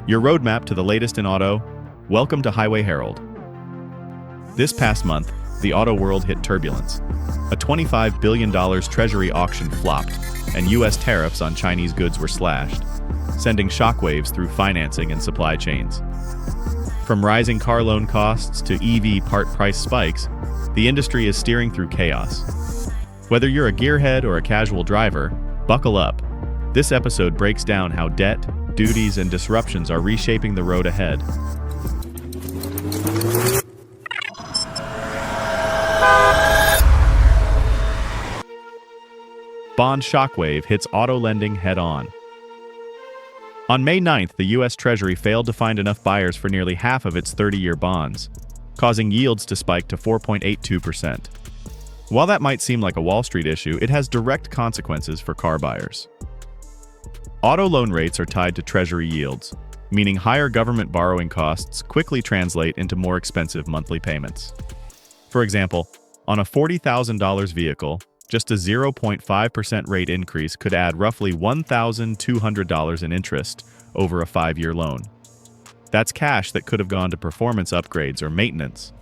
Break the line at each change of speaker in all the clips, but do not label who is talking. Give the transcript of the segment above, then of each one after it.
Your roadmap to the latest in auto. Welcome to Highway Herald. This past month, the auto world hit turbulence. A $25 billion treasury auction flopped, and U.S. tariffs on Chinese goods were slashed, sending shockwaves through financing and supply chains. From rising car loan costs to EV part price spikes, the industry is steering through chaos. Whether you're a gearhead or a casual driver, buckle up. This episode breaks down how debt, duties, and disruptions are reshaping the road ahead. Bond shockwave hits auto lending head-on. On May 9th, the U.S. Treasury failed to find enough buyers for nearly half of its 30-year bonds, causing yields to spike to 4.82%. While that might seem like a Wall Street issue, it has direct consequences for car buyers. Auto loan rates are tied to Treasury yields, meaning higher government borrowing costs quickly translate into more expensive monthly payments. For example, on a $40,000 vehicle, just a 0.5% rate increase could add roughly $1,200 in interest over a 5-year loan. That's cash that could have gone to performance upgrades or maintenance.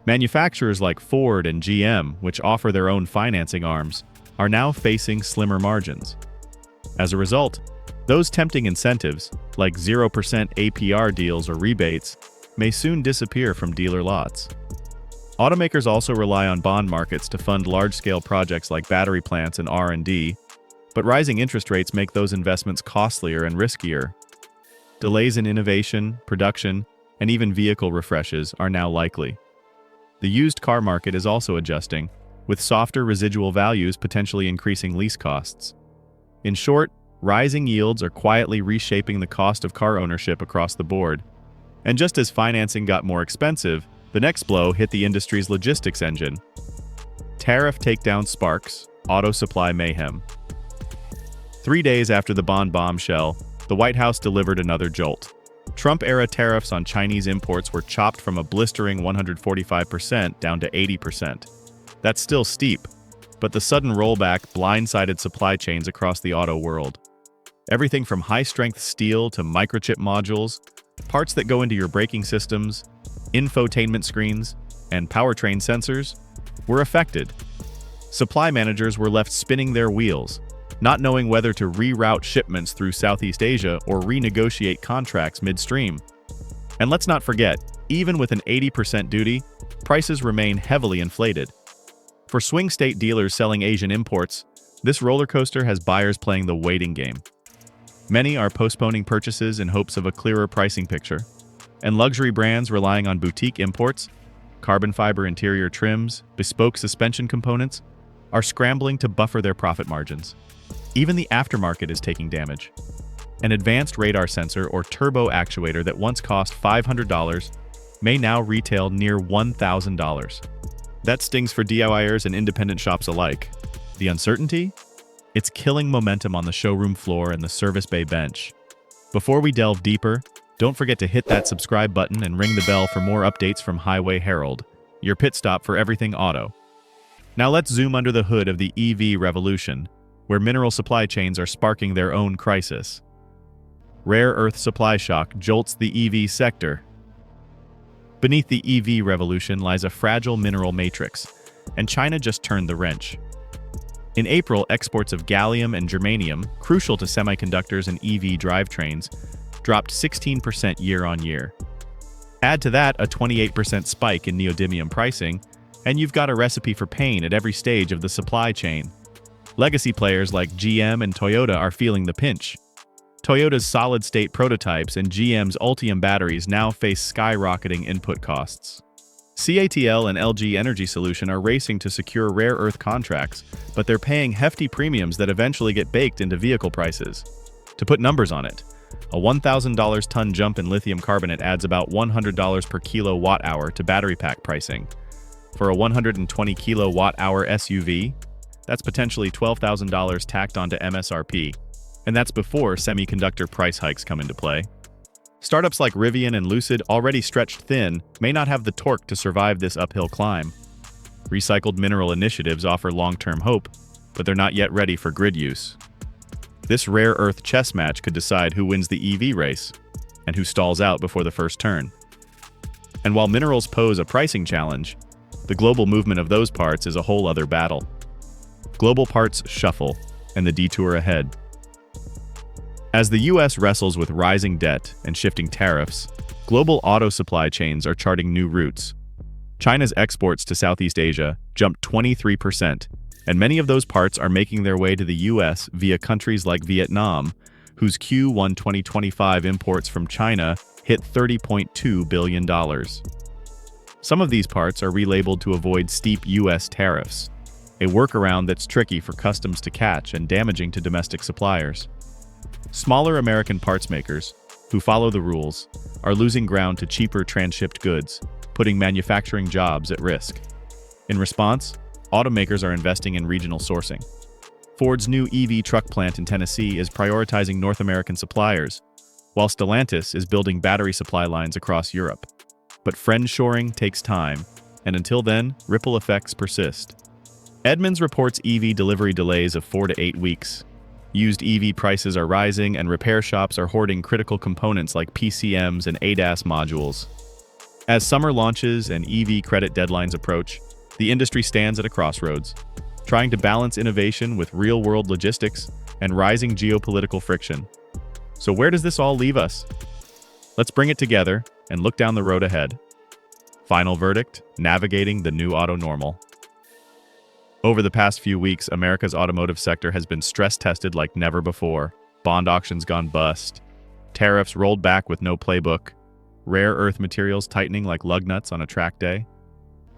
Manufacturers like Ford and GM, which offer their own financing arms, are now facing slimmer margins. As a result, those tempting incentives, like 0% APR deals or rebates, may soon disappear from dealer lots. Automakers also rely on bond markets to fund large-scale projects like battery plants and R&D, but rising interest rates make those investments costlier and riskier. Delays in innovation, production, and even vehicle refreshes are now likely. The used car market is also adjusting, with softer residual values potentially increasing lease costs. In short, rising yields are quietly reshaping the cost of car ownership across the board. And just as financing got more expensive, the next blow hit the industry's logistics engine. Tariff takedown sparks, auto supply mayhem. 3 days after the bond bombshell, the White House delivered another jolt. Trump-era tariffs on Chinese imports were chopped from a blistering 145% down to 80%. That's still steep, but the sudden rollback blindsided supply chains across the auto world. Everything from high-strength steel to microchip modules, parts that go into your braking systems, infotainment screens, and powertrain sensors were affected. Supply managers were left spinning their wheels, not knowing whether to reroute shipments through Southeast Asia or renegotiate contracts midstream. And let's not forget, even with an 80% duty, prices remain heavily inflated. For swing state dealers selling Asian imports, this roller coaster has buyers playing the waiting game. Many are postponing purchases in hopes of a clearer pricing picture, and luxury brands relying on boutique imports, carbon fiber interior trims, bespoke suspension components, are scrambling to buffer their profit margins. Even the aftermarket is taking damage. An advanced radar sensor or turbo actuator that once cost $500 may now retail near $1,000. That stings for DIYers and independent shops alike. The uncertainty? It's killing momentum on the showroom floor and the service bay bench. Before we delve deeper, don't forget to hit that subscribe button and ring the bell for more updates from Highway Herald, your pit stop for everything auto. Now let's zoom under the hood of the EV revolution, where mineral supply chains are sparking their own crisis. Rare earth supply shock jolts the EV sector. Beneath the EV revolution lies a fragile mineral matrix, and China just turned the wrench. In April, exports of gallium and germanium, crucial to semiconductors and EV drivetrains, dropped 16% year-on-year. Add to that a 28% spike in neodymium pricing, and you've got a recipe for pain at every stage of the supply chain. Legacy players like GM and Toyota are feeling the pinch. Toyota's solid-state prototypes and GM's Ultium batteries now face skyrocketing input costs. CATL and LG Energy Solution are racing to secure rare earth contracts, but they're paying hefty premiums that eventually get baked into vehicle prices. To put numbers on it, a $1,000 ton jump in lithium carbonate adds about $100 per kilowatt-hour to battery pack pricing. For a 120 kilowatt-hour SUV, that's potentially $12,000 tacked onto MSRP. And that's before semiconductor price hikes come into play. Startups like Rivian and Lucid, already stretched thin, may not have the torque to survive this uphill climb. Recycled mineral initiatives offer long-term hope, but they're not yet ready for grid use. This rare earth chess match could decide who wins the EV race. and who stalls out before the first turn. And while minerals pose a pricing challenge, the global movement of those parts is a whole other battle. Global parts shuffle, and the detour ahead. As the US wrestles with rising debt and shifting tariffs, global auto supply chains are charting new routes. China's exports to Southeast Asia jumped 23%, and many of those parts are making their way to the US via countries like Vietnam, whose Q1 2025 imports from China hit $30.2 billion. Some of these parts are relabeled to avoid steep US tariffs, a workaround that's tricky for customs to catch and damaging to domestic suppliers. Smaller American parts makers, who follow the rules, are losing ground to cheaper transshipped goods, putting manufacturing jobs at risk. In response, automakers are investing in regional sourcing. Ford's new EV truck plant in Tennessee is prioritizing North American suppliers, while Stellantis is building battery supply lines across Europe. But friendshoring takes time, and until then, ripple effects persist. Edmunds reports EV delivery delays of 4 to 8 weeks. Used EV prices are rising, and repair shops are hoarding critical components like PCMs and ADAS modules. As summer launches and EV credit deadlines approach, the industry stands at a crossroads, trying to balance innovation with real-world logistics and rising geopolitical friction. So where does this all leave us? Let's bring it together and look down the road ahead. Final verdict: navigating the new auto normal. Over the past few weeks, America's automotive sector has been stress-tested like never before. Bond auctions gone bust, tariffs rolled back with no playbook, rare earth materials tightening like lug nuts on a track day.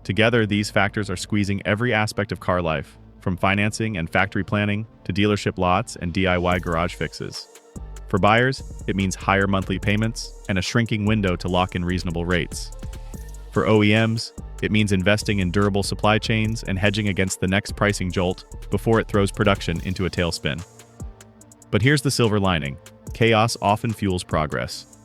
Together, these factors are squeezing every aspect of car life, from financing and factory planning to dealership lots and DIY garage fixes. For buyers, it means higher monthly payments and a shrinking window to lock in reasonable rates. For OEMs, it means investing in durable supply chains and hedging against the next pricing jolt before it throws production into a tailspin. But here's the silver lining: chaos often fuels progress.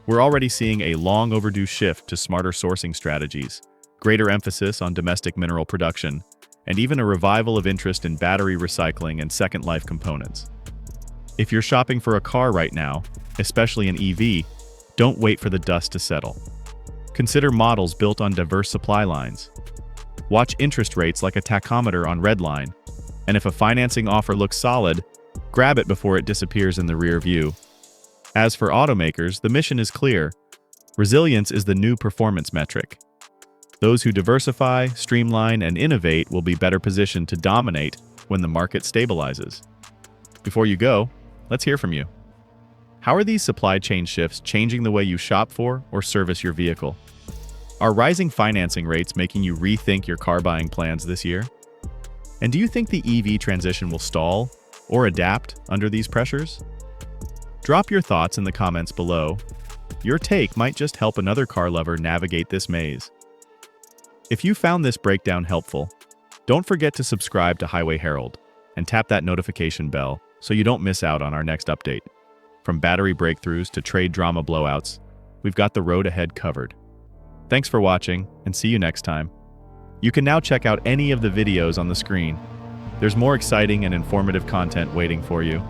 We're already seeing a long overdue shift to smarter sourcing strategies, greater emphasis on domestic mineral production, and even a revival of interest in battery recycling and second life components. If you're shopping for a car right now, especially an EV, don't wait for the dust to settle. Consider models built on diverse supply lines. Watch interest rates like a tachometer on Redline, and if a financing offer looks solid, grab it before it disappears in the rear view. As for automakers, the mission is clear. Resilience is the new performance metric. Those who diversify, streamline, and innovate will be better positioned to dominate when the market stabilizes. Before you go, let's hear from you. How are these supply chain shifts changing the way you shop for or service your vehicle? Are rising financing rates making you rethink your car buying plans this year? And do you think the EV transition will stall or adapt under these pressures? Drop your thoughts in the comments below. Your take might just help another car lover navigate this maze. If you found this breakdown helpful, don't forget to subscribe to Highway Herald and tap that notification bell so you don't miss out on our next update. From battery breakthroughs to trade drama blowouts, we've got the road ahead covered. Thanks for watching, and see you next time. You can now check out any of the videos on the screen. There's more exciting and informative content waiting for you.